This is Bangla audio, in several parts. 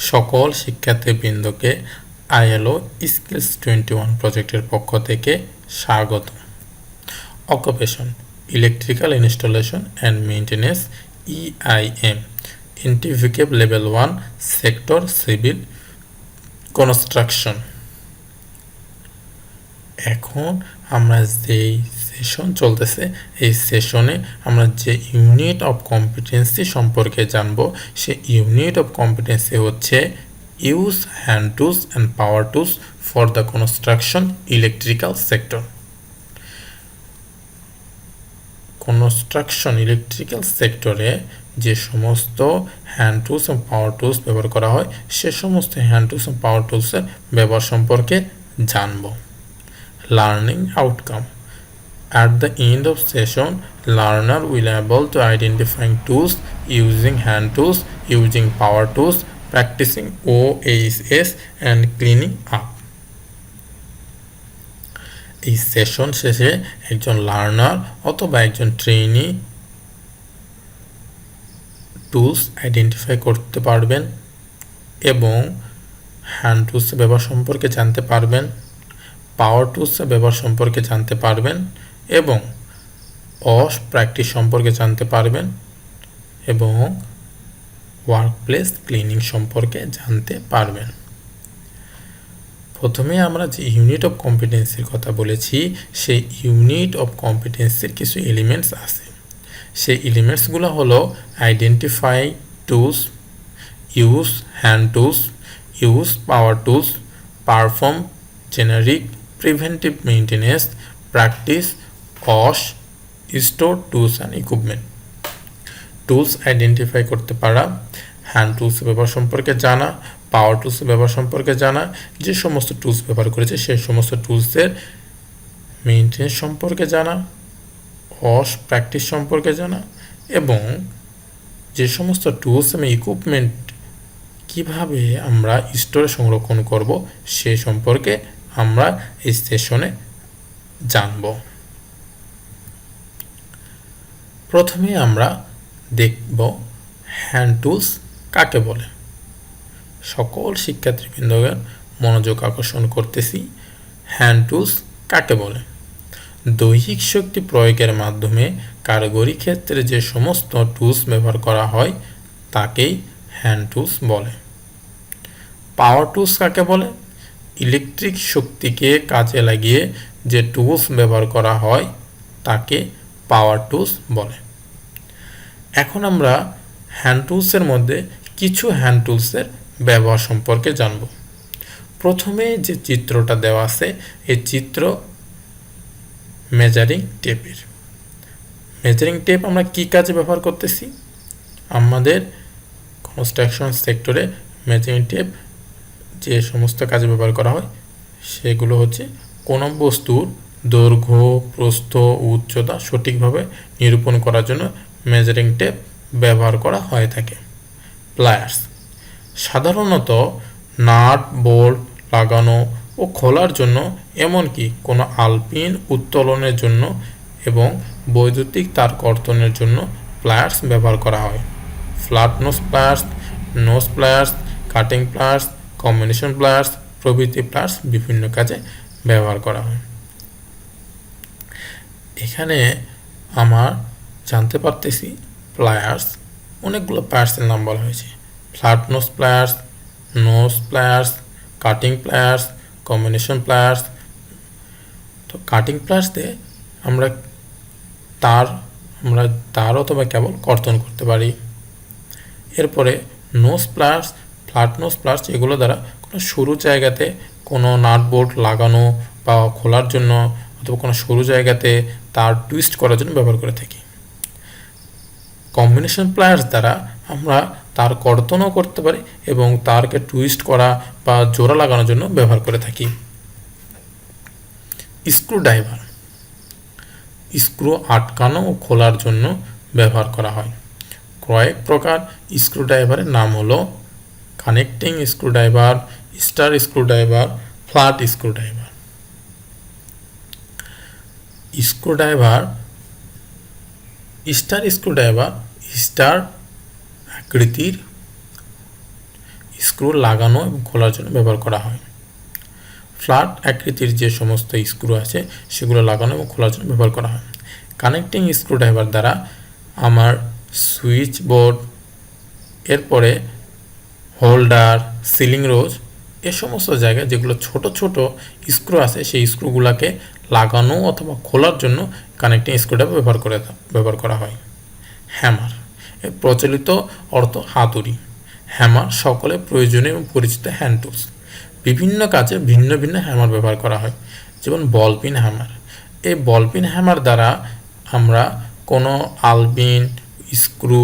সকল শিক্ষার্থীবৃন্দকে আইএলও স্কিলস 21 প্রজেক্টের পক্ষ থেকে স্বাগত। Occupation electrical installation and maintenance EIM ইন্টিভিকেব লেভেল 1 সেক্টর সিভিল কনস্ট্রাকশন। এখন আমরা যেই সেশন চলতেছে এই সেশনে আমরা যে ইউনিট অফ কম্পিটেন্সি সম্পর্কে জানব সেই ইউনিট অফ কম্পিটেন্সি হচ্ছে use hand tools and power tools for the construction electrical sector. Construction electrical সেক্টরে যে সমস্ত হ্যান্ড টুলস এবং পাওয়ার টুলস ব্যবহার করা হয় সে সমস্ত হ্যান্ড টুলস এবং পাওয়ার টুলসের ব্যবহার সম্পর্কে জানব। Learning outcome. At the end of session, learner will able to identifying tools, using hand tools, using power tools, practicing OASS and cleaning up. এই সেশন শেষে একজন লার্নার অথবা একজন ট্রেইনি টুলস আইডেন্টিফাই করতে পারবেন এবং হ্যান্ড টুলস ব্যবহার সম্পর্কে জানতে পারবেন, পাওয়ার টুলস ব্যবহার সম্পর্কে জানতে পারবেন এবং প্র্যাকটিস সম্পর্কে জানতে পারবেন এবং ওয়ার্কপ্লেস ক্লিনিং সম্পর্কে জানতে পারবেন। প্রথমে আমরা যে ইউনিট অফ কম্পিটেন্সির কথা বলেছি সেই ইউনিট অফ কম্পিটেন্সির কিছু এলিমেন্টস আছে। সেই এলিমেন্টসগুলো হলো identify tools, use hand tools, use power tools, perform generic preventive maintenance, practice store tools and equipment. Tools identify করতে পারা, হ্যান্ড টুলস ব্যবহার সম্পর্কে জানা, পাওয়ার টুলস ব্যবহার সম্পর্কে জানা, যে সমস্ত টুলস ব্যবহার করেছে সেই সমস্ত টুলসের মেইনটেনেন্স সম্পর্কে জানা, প্র্যাকটিস সম্পর্কে জানা এবং যে সমস্ত টুলস এবং ইকুইপমেন্ট কিভাবে আমরা স্টোরে সংরক্ষণ করব সে সম্পর্কে আমরা এই সেশনে জানব। প্রথমে আমরা দেখব হ্যান্ড টুলস কাকে বলে। সকল শিক্ষার্থীবৃন্দদের মনোযোগ আকর্ষণ করতেছি, হ্যান্ড টুলস কাকে বলে। দৈহিক শক্তি প্রয়োগের মাধ্যমে কারিগরি ক্ষেত্রে যে সমস্ত টুলস ব্যবহার করা হয় তাকেই হ্যান্ড টুলস বলে। পাওয়ার টুলস কাকে বলে? ইলেকট্রিক শক্তিকে কাজে লাগিয়ে যে টুলস ব্যবহার করা হয় তাকে পাওয়ার টুলস বলে। এখন আমরা হ্যান্ড টুলসের মধ্যে কিছু হ্যান্ড টুলসের ব্যবহার সম্পর্কে জানব। প্রথমে যে চিত্রটা দেওয়া আছে এই চিত্র মেজারিং টেপের। মেজারিং টেপ আমরা কি কাজে ব্যবহার করতেছি? আমাদের কনস্ট্রাকশন সেক্টরে মেজারিং টেপ যে সমস্ত কাজে ব্যবহার করা হয় সেগুলো হচ্ছে কোনো বস্তুর দৈর্ঘ্য, প্রস্থ, উচ্চতা সঠিকভাবে নিরূপণ করার জন্য মেজারিং টেপ ব্যবহার করা হয়ে থাকে। প্লায়ার্স সাধারণত নাট বোল্ট লাগানো ও খোলার জন্য, এমনকি কোনো আলপিন উত্তোলনের জন্য এবং বৈদ্যুতিক তার কর্তনের জন্য প্লায়ার্স ব্যবহার করা হয়। Flat nose pliers, cutting pliers, combination pliers প্রভৃতি প্লায়ার্স বিভিন্ন কাজে ব্যবহার করা হয়। এখানে আমার জানতে পারতেছি প্লায়ার্স অনেকগুলো প্লায়ার্সের নাম বলা হয়েছে। Flat nose pliers, cutting pliers, combination pliers. তো কাটিং প্লায়ার্স দিয়ে আমরা তার অথবা কেবল কর্তন করতে পারি। এরপরে nose pliers, flat nose pliers এগুলো দ্বারা কোনো সরু জায়গাতে কোনো নাট বোল্ট লাগানো বা খোলার জন্য অথবা কোনো সরু জায়গাতে তার টুইস্ট করার জন্য ব্যবহার করে থাকি। কম্বিনেশন প্লায়ার্স দ্বারা আমরা তার কর্তনও করতে পারি এবং তারকে টুইস্ট করা বা জোড়া লাগানোর জন্য ব্যবহার করে থাকি। স্ক্রুড্রাইভার স্ক্রু আটকানো ও খোলার জন্য ব্যবহার করা হয়। কয়েক প্রকার স্ক্রুড্রাইভারের নাম হলো connecting screwdriver, star screwdriver, flat screwdriver. Star screwdriver star আকৃতির স্ক্রু লাগানো এবং খোলার জন্য ব্যবহার করা হয়। ফ্ল্যাট আকৃতির যে সমস্ত স্ক্রু আছে সেগুলো লাগানো এবং খোলার জন্য ব্যবহার করা হয়। কানেক্টিং স্ক্রুড্রাইভার দ্বারা আমার সুইচ বোর্ড, এরপরে হোল্ডার, সিলিং রোজ এ সমস্ত জায়গায় যেগুলো ছোট ছোট স্ক্রু আছে সেই স্ক্রুগুলোকে লাগানো অথবা খোলার জন্য কানেক্টিং স্ক্রুড্রাইভার ব্যবহার করা হয়। হ্যামার এর প্রচলিত অর্থ হাতুড়ি। হ্যামার সকলে প্রয়োজনীয় এবং পরিচিত হ্যান্ড টুলস। বিভিন্ন কাজে ভিন্ন ভিন্ন হ্যামার ব্যবহার করা হয়, যেমন বল পিন হ্যামার। এই বল পিন হ্যামার দ্বারা আমরা কোনো আলবিন, স্ক্রু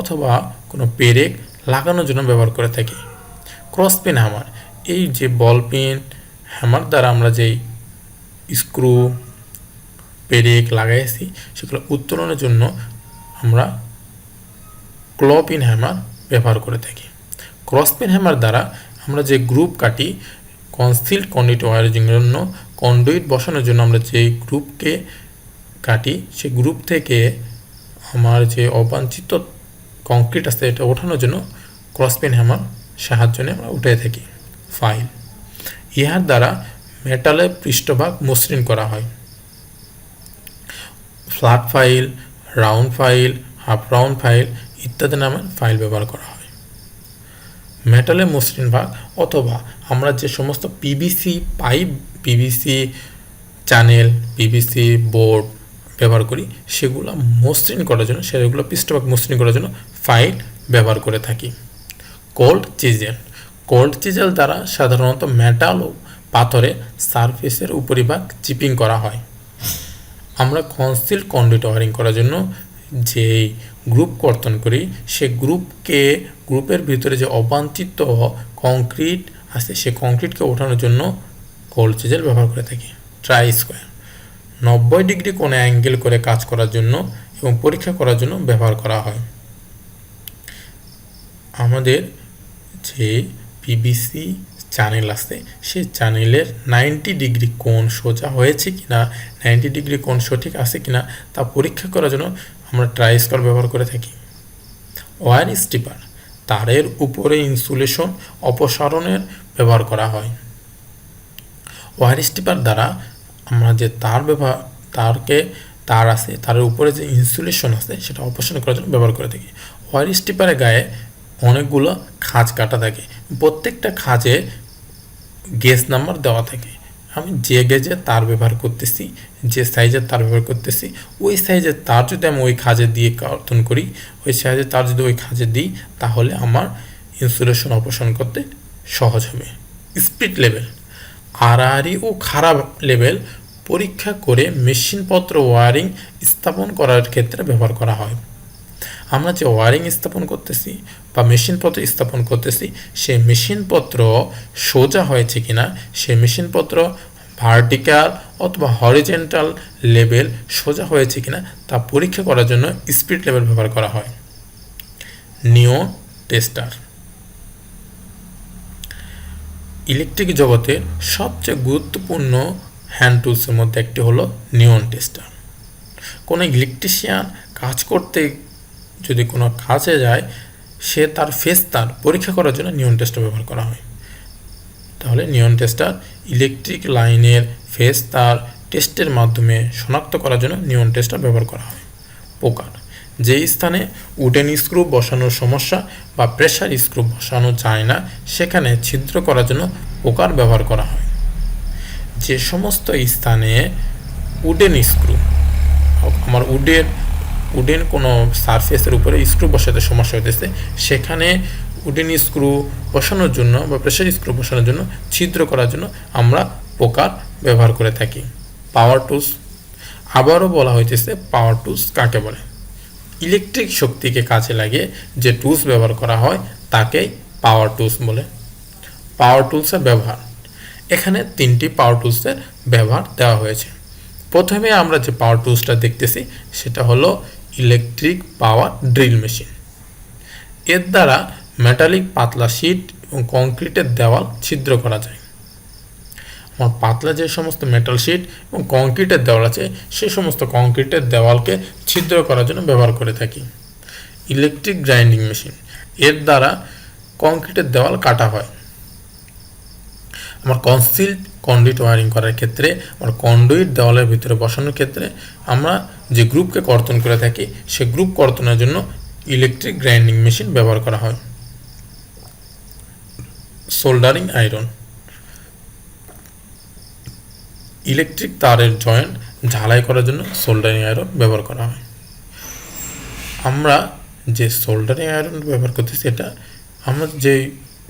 অথবা কোনো পেরেক লাগানোর জন্য ব্যবহার করে থাকি। ক্রস পিন হ্যামার, এই যে বল পিন হ্যামার দ্বারা আমরা যেই স্ক্রু, পেরেক লাগাইছি সেগুলো উত্তোলনের জন্য আমরা ক্লো পিন হ্যামার ব্যবহার করে থাকি। ক্রস পিন হ্যামার দ্বারা আমরা যে গ্রুপ কাটি, কনসিল্ড কন্ডুইট ওয়ারিংয়ের জন্য কন্ডুইট বসানোর জন্য আমরা যে গ্রুপকে কাটি, সেই গ্রুপ থেকে আমার যে অবাঞ্ছিত কংক্রিট আছে এটা ওঠানোর জন্য ক্রস পিন হ্যামার সাহায্য নিয়ে আমরা উঠে থাকি। ফাইল, ইহার দ্বারা মেটালের পৃষ্ঠভাগ মসৃণ করা হয়। Flat file, round file, half round file ইত্যাদি নামে ফাইল ব্যবহার করা হয়। মেটালের মসৃণ ভাগ অথবা আমরা যে সমস্ত PVC pipe, PVC channel, PVC board ব্যবহার করি সেগুলো মসৃণ করার জন্য, সেগুলো পৃষ্ঠভাগ মসৃণ করার জন্য ফাইল ব্যবহার করে থাকি। কোল্ড চিজেল, কোল্ড চিজেল দ্বারা সাধারণত মেটাল ও পাথরের সারফেসের উপরিভাগ চিপিং করা হয়। আমরা কনসিল্ড কন্ডুইট ওয়ারিং করার জন্য যে গ্রুপ কর্তন করি সে গ্রুপের ভিতরে যে অবাঞ্ছিত কংক্রিট আছে সে কংক্রিটকে ওঠানোর জন্য কোল্ড চিজেল ব্যবহার করে থাকি। ট্রাই স্কোয়ার, 90 ডিগ্রি কোণে অ্যাঙ্গেল করে কাজ করার জন্য এবং পরীক্ষা করার জন্য ব্যবহার করা হয়। আমাদের যে পিভিসি চ্যানেল আছে সেই চ্যানেলের 90 ডিগ্রি কোণ সোজা হয়েছে কিনা, 90 ডিগ্রি কোণ সঠিক আছে কিনা তা পরীক্ষা করার জন্য আমরা ট্রাই স্কোয়ার ব্যবহার করে থাকি। ওয়্যার স্টিপার, তারের উপরে ইনসুলেশন অপসারণের ব্যবহার করা হয়। ওয়্যার স্টিপার দ্বারা আমরা যে তার আছে তারের উপরে যে ইনসুলেশন আছে সেটা অপসারণ করার জন্য ব্যবহার করে থাকি। ওয়্যার স্টিপারের গায়ে অনেকগুলো খাঁজ কাটা থাকে, প্রত্যেকটা খাঁজে গেজ নাম্বার দেওয়া থাকে। আমি যে গেজে তার ব্যবহার করতেছি, যে সাইজের তার ব্যবহার করতেছি, ওই সাইজের তার যদি আমি ওই খাঁজে দিয়ে কর্তন করি, ওই সাইজের তার যদি ওই খাঁজে দিই তাহলে আমার ইনসুলেশন অপসারণ করতে সহজ হবে। স্পিড লেভেল, আড়াআড়ি ও খারাপ লেভেল পরীক্ষা করে মেশিনপত্র ওয়ারিং স্থাপন করার ক্ষেত্রে ব্যবহার করা হয়। আমরা যে ওয়ারিং স্থাপন করতেছি বা মেশিনপত্র স্থাপন করতেছি সেই মেশিনপত্র সোজা হয়েছে কিনা, সেই মেশিনপত্র ভার্টিক্যাল অথবা হরিজেন্টাল লেভেল সোজা হয়েছে কিনা তা পরীক্ষা করার জন্য স্পিড লেভেল ব্যবহার করা হয়। নিয়ন টেস্টার, ইলেকট্রিক জগতের সবচেয়ে গুরুত্বপূর্ণ হ্যান্ড টুলসের মধ্যে একটি হলো নিয়ন টেস্টার। কোনো ইলেকট্রিশিয়ান কাজ করতে যদি কোনো কাজে যায় সে তার ফেস তার পরীক্ষা করার জন্য নিয়ন টেস্টার ব্যবহার করা হয়। তাহলে নিয়ন টেস্টার ইলেকট্রিক লাইনের ফেস তার টেস্টের মাধ্যমে শনাক্ত করার জন্য নিয়ন টেস্টার ব্যবহার করা হয়। পোকার, যে স্থানে উডেন স্ক্রু বসানোর সমস্যা বা প্রেসার স্ক্রু বসানো যায় না সেখানে ছিদ্র করার জন্য পোকার ব্যবহার করা হয়। যে সমস্ত স্থানে উডেন স্ক্রু, আমার উডেন কোনো সারফেসের উপরে স্ক্রু বসাতে সমস্যা হতেছে সেখানে উডেন স্ক্রু বসানোর জন্য বা প্রেসার স্ক্রু বসানোর জন্য ছিদ্র করার জন্য আমরা পোকার ব্যবহার করে থাকি। পাওয়ার টুলস, আবারও বলা হইতেছে পাওয়ার টুলস কাকে বলে। ইলেকট্রিক শক্তিকে কাজে লাগিয়ে যে টুলস ব্যবহার করা হয় তাকেই পাওয়ার টুলস বলে। পাওয়ার টুলসের ব্যবহার, এখানে 3টি পাওয়ার টুলসের ব্যবহার দেওয়া হয়েছে। প্রথমে আমরা যে পাওয়ার টুলসটা দেখতেছি সেটা হলো ইলেকট্রিক পাওয়ার ড্রিল মেশিন। এর দ্বারা মেটালিক পাতলা শীট এবং কংক্রিটের দেওয়াল ছিদ্র করা যায়। আমার পাতলা যে সমস্ত মেটাল শীট এবং কংক্রিটের দেওয়াল আছে সেই সমস্ত কংক্রিটের দেওয়ালকে ছিদ্র করার জন্য ব্যবহার করে থাকি। ইলেকট্রিক গ্রাইন্ডিং মেশিন, এর দ্বারা কংক্রিটের দেওয়াল কাটা হয়। আমার কনসিলড কন্ডুইট ওয়ারিং করার ক্ষেত্রে, আমার কন্ডুইট দেওয়ালের ভিতরে বসানোর ক্ষেত্রে আমরা যে গ্রুপকে কর্তন করে থাকি, সে গ্রুপ কর্তনের জন্য ইলেকট্রিক গ্রাইন্ডিং মেশিন ব্যবহার করা হয়। সোল্ডারিং আয়রন, ইলেকট্রিক তারের জয়েন্ট ঝালাই করার জন্য সোল্ডারিং আয়রন ব্যবহার করা হয়। আমরা যে সোল্ডারিং আয়রন ব্যবহার করতেছি, এটা আমরা যে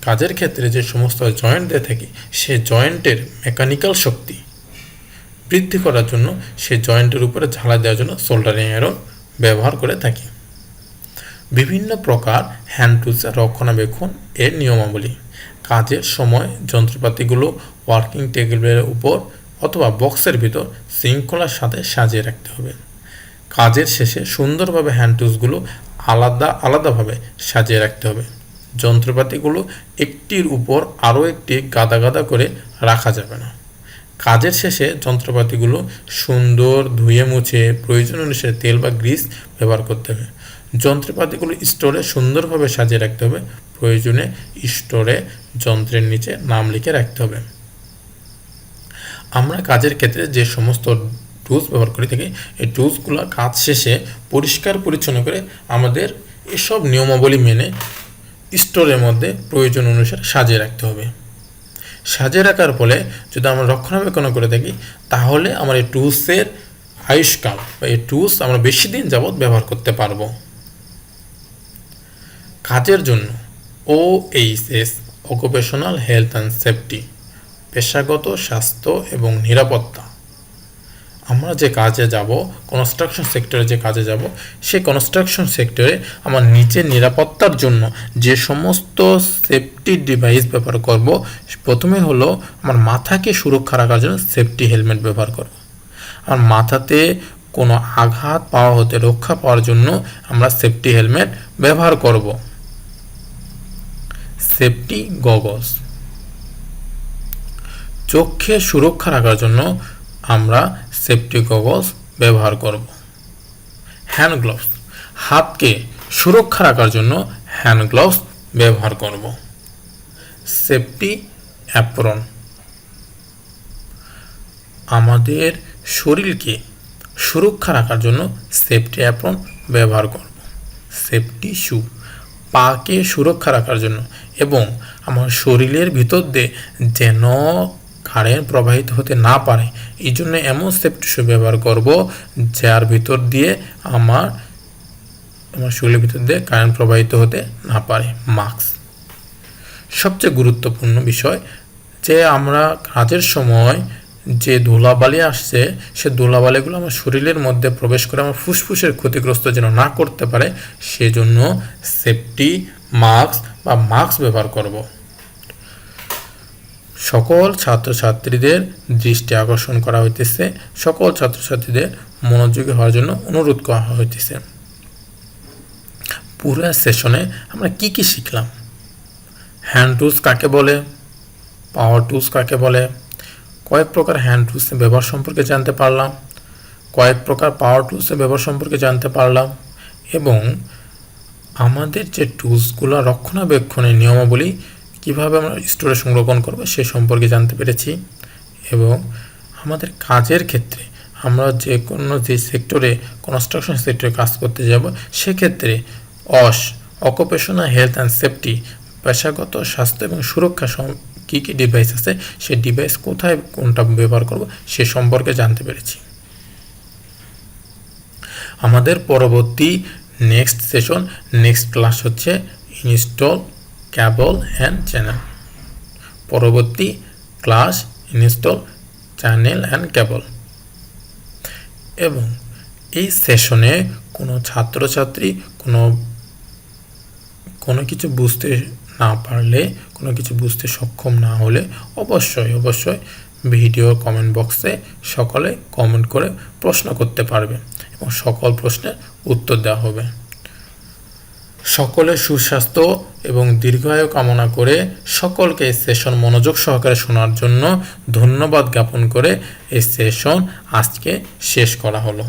কাজের ক্ষেত্রে যে সমস্ত জয়েন্ট দিয়ে থাকি, সে জয়েন্টের মেকানিক্যাল শক্তি বৃদ্ধি করার জন্য, সে জয়েন্টের উপরে ঝালাই দেওয়ার জন্য সোল্ডারিং আয়রন ব্যবহার করে থাকি। বিভিন্ন প্রকার হ্যান্ড টুলসের রক্ষণাবেক্ষণ এর নিয়মাবলী। কাজের সময় যন্ত্রপাতিগুলো ওয়ার্কিং টেবিলের উপর অথবা বক্সের ভিতর শৃঙ্খলার সাথে সাজিয়ে রাখতে হবে। কাজের শেষে সুন্দরভাবে হ্যান্ড টুলসগুলো আলাদাভাবে সাজিয়ে রাখতে হবে। যন্ত্রপাতিগুলো একটির উপর আরও একটি গাদা গাদা করে রাখা যাবে না। কাজের শেষে যন্ত্রপাতিগুলো সুন্দর ধুয়ে মুছে প্রয়োজন অনুসারে তেল বা গ্রিস ব্যবহার করতে হবে। যন্ত্রপাতিগুলো স্টোরে সুন্দরভাবে সাজিয়ে রাখতে হবে। প্রয়োজনে স্টোরে যন্ত্রের নিচে নাম লিখে রাখতে হবে। আমরা কাজের ক্ষেত্রে যে সমস্ত টুলস ব্যবহার করে থাকি, এই টুলসগুলো কাজ শেষে পরিষ্কার পরিচ্ছন্ন করে আমাদের এসব নিয়মাবলী মেনে স্টোরের মধ্যে প্রয়োজন অনুসারে সাজিয়ে রাখতে হবে। সাজিয়ে রাখার ফলে যদি আমরা রক্ষণাবেক্ষণ করে থাকি, তাহলে আমার এই টুলসের আয়ুষ্কাল বা এই টুলস আমরা বেশি দিন যাবৎ ব্যবহার করতে পারবো। কাজের জন্য OHS occupational health and safety, পেশাগত স্বাস্থ্য এবং নিরাপত্তা। আমরা যে কাজে যাব, কনস্ট্রাকশন সেক্টরে যে কাজে যাব, সেই কনস্ট্রাকশন সেক্টরে আমার নিজের নিরাপত্তার জন্য যে সমস্ত সেফটি ডিভাইস ব্যবহার করব, প্রথমে হলো আমার মাথাকে সুরক্ষা রাখার জন্য সেফটি হেলমেট ব্যবহার করব। আমার মাথাতে কোনো আঘাত পাওয়া হতে রক্ষা পাওয়ার জন্য আমরা সেফটি হেলমেট ব্যবহার করব। সেফটি গগলস, চোখে সুরক্ষা রাখার জন্য আমরা সেফটি গগলস ব্যবহার করব। হ্যান্ড গ্লাভস, হাতকে সুরক্ষা রাখার জন্য হ্যান্ড গ্লাভস ব্যবহার করব। সেফটি অ্যাপ্রন, আমাদের শরীরকে সুরক্ষা রাখার জন্য সেফটি অ্যাপ্রন ব্যবহার করব। সেফটি শু, পাকে সুরক্ষা রাখার জন্য এবং আমার শরীরের ভিতর দিয়ে যেন কারেন্ট প্রবাহিত হতে না পারে, এই জন্য এমন সেফটি শু ব্যবহার করব যার ভিতর দিয়ে আমার শরীরের ভিতর দিয়ে কারেন্ট প্রবাহিত হতে না পারে। মাস্ক, সবচেয়ে গুরুত্বপূর্ণ বিষয় যে আমরা কাজের সময় যে ধুলাবালি আসছে, সে ধুলাবালিগুলো আমার শরীরের মধ্যে প্রবেশ করে আমার ফুসফুসের ক্ষতিগ্রস্ত যেন না করতে পারে, সেজন্য সেফটি মাস্ক বা মাস্ক ব্যবহার করব। সকল ছাত্রছাত্রীদের দৃষ্টি আকর্ষণ করা হইতেছে, সকল ছাত্রছাত্রীদের মনোযোগী হওয়ার জন্য অনুরোধ করা হইতেছে। পুরো সেশনে আমরা কি কি শিখলাম? হ্যান্ড টুলস কাকে বলে, পাওয়ার টুলস কাকে বলে, কয়েক প্রকার হ্যান্ড টুলসের ব্যবহার সম্পর্কে জানতে পারলাম, কয়েক প্রকার পাওয়ার টুলসের ব্যবহার সম্পর্কে জানতে পারলাম, এবং আমাদের যে টুলসগুলো রক্ষণাবেক্ষণের নিয়মাবলী কীভাবে আমরা স্টোরে সংরক্ষণ করব সে সম্পর্কে জানতে পেরেছি। এবং আমাদের কাজের ক্ষেত্রে আমরা যে কোনো যে সেক্টরে কনস্ট্রাকশন সেক্টরে কাজ করতে যাব, সেক্ষেত্রে অকুপেশনাল হেলথ অ্যান্ড সেফটি, পেশাগত স্বাস্থ্য এবং সুরক্ষা কী কী ডিভাইস আছে, সেই ডিভাইস কোথায় কোনটা ব্যবহার করব সে সম্পর্কে জানতে পেরেছি। আমাদের পরবর্তী নেক্সট সেশন, নেক্সট ক্লাস হচ্ছে ইনস্টল কেবল অ্যান্ড চ্যানেল। পরবর্তী ক্লাস ইনস্টল চ্যানেল অ্যান্ড কেবল। এবং এই সেশনে কোনো ছাত্রছাত্রী কোনো কিছু বুঝতে না পারলে, কোনো কিছু বুঝতে সক্ষম না হলে অবশ্যই ভিডিও কমেন্ট বক্সে সকলে কমেন্ট করে প্রশ্ন করতে পারবে এবং সকল প্রশ্নের উত্তর দেওয়া হবে। সকলের সুস্বাস্থ্য এবং দীর্ঘায়ু কামনা করে সকলকে এই সেশন মনোযোগ সহকারে শোনার জন্য ধন্যবাদ জ্ঞাপন করে এই সেশন আজকে শেষ করা হলো।